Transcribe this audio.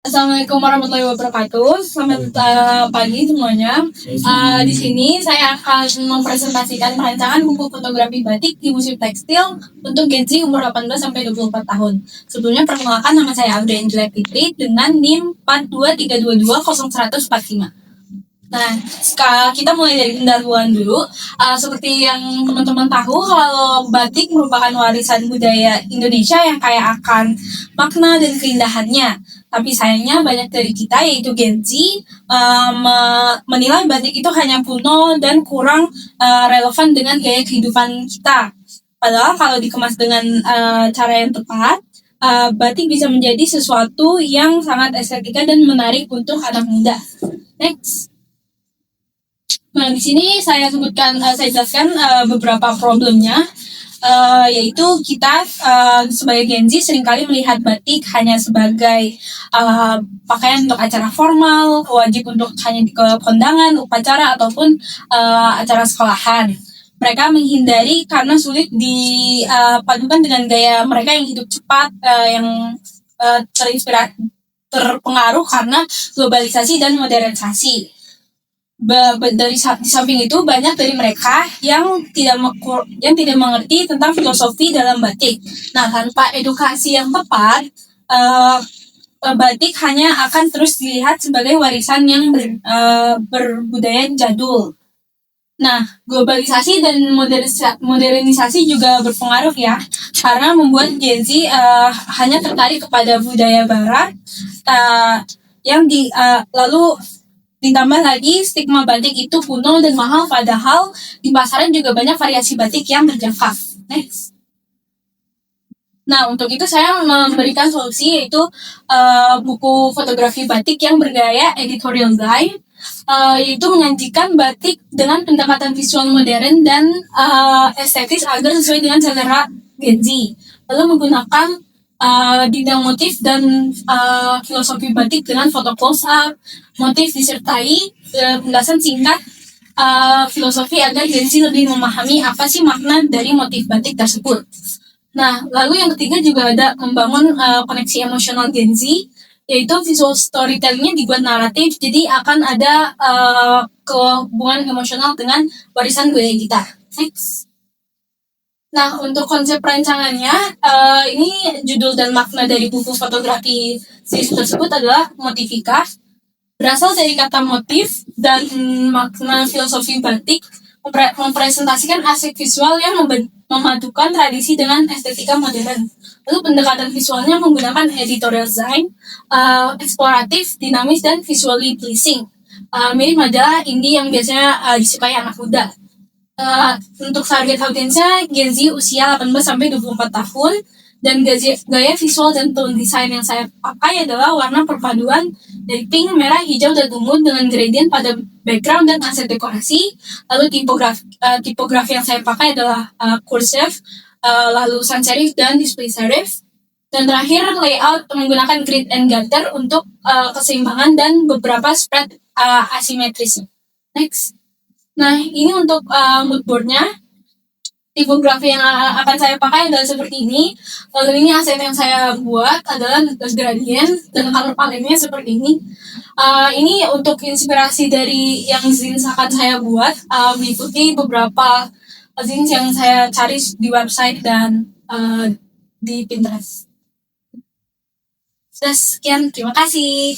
Assalamualaikum warahmatullahi wabarakatuh. Selamat pagi semuanya. Di sini saya akan mempresentasikan perancangan buku fotografi batik di Museum Tekstil untuk Gen Z umur 18 sampai 24 tahun. Sebelumnya perkenalkan, nama saya Audrey Angela Fitri dengan NIM 423220145. Nah, kita mulai dari pendahuluan dulu. Seperti yang teman-teman tahu, kalau batik merupakan warisan budaya Indonesia yang kaya akan makna dan keindahannya. Tapi sayangnya banyak dari kita, yaitu Gen Z, menilai batik itu hanya kuno dan kurang relevan dengan gaya kehidupan kita. Padahal kalau dikemas dengan cara yang tepat, batik bisa menjadi sesuatu yang sangat estetika dan menarik untuk anak muda. Next. Nah, di sini saya jelaskan beberapa problemnya, yaitu kita sebagai Gen Z seringkali melihat batik hanya sebagai pakaian untuk acara formal, wajib untuk hanya ke kondangan, upacara, ataupun acara sekolahan. Mereka menghindari karena sulit dipadukan dengan gaya mereka yang hidup cepat, yang terpengaruh karena globalisasi dan modernisasi. Di samping itu, banyak dari mereka yang tidak mengerti tentang filosofi dalam batik. Nah, tanpa edukasi yang tepat, batik hanya akan terus dilihat sebagai warisan yang berbudaya jadul. Nah, globalisasi dan modernisasi juga berpengaruh ya, karena membuat Gen Z hanya tertarik kepada budaya Barat, lalu ditambah lagi stigma batik itu kuno dan mahal, padahal di pasaran juga banyak variasi batik yang terjangkau. Next. Nah, untuk itu saya memberikan solusi, yaitu buku fotografi batik yang bergaya editorial design, yaitu menyajikan batik dengan pendekatan visual modern dan estetis agar sesuai dengan selera Gen Z. Lalu menggunakan bidang motif dan filosofi batik dengan foto close up, motif disertai penjelasan singkat filosofi agar Gen Z lebih memahami apa sih makna dari motif batik tersebut. Nah, lalu yang ketiga juga ada membangun koneksi emosional Gen Z, yaitu visual storytellingnya dibuat naratif, jadi akan ada kehubungan emosional dengan warisan budaya kita. Next. Nah, untuk konsep perancangannya, ini judul dan makna dari buku fotografi series tersebut adalah Motifika. Berasal dari kata motif dan makna filosofi batik, mempresentasikan aspek visual yang memadukan tradisi dengan estetika modern. Lalu pendekatan visualnya menggunakan editorial design, eksploratif, dinamis, dan visually pleasing. Mirip majalah indie yang biasanya disukai anak muda. Untuk target audiensnya Gen Z usia 18-24 tahun, dan gaya visual dan tone design yang saya pakai adalah warna perpaduan dari pink, merah, hijau, dan ungu dengan gradient pada background dan aset dekorasi. Lalu tipografi yang saya pakai adalah cursive, lalu sans serif dan display serif. Dan terakhir, layout menggunakan grid and gutter untuk keseimbangan dan beberapa spread asimetris. Next. Nah, ini untuk mood boardnya. Tipografi yang akan saya pakai adalah seperti ini. Lalu ini aset yang saya buat adalah gradient dan color palette-nya seperti ini. Ini untuk inspirasi dari yang zines akan saya buat, mengikuti beberapa zines yang saya cari di website dan di Pinterest. Sekian, terima kasih.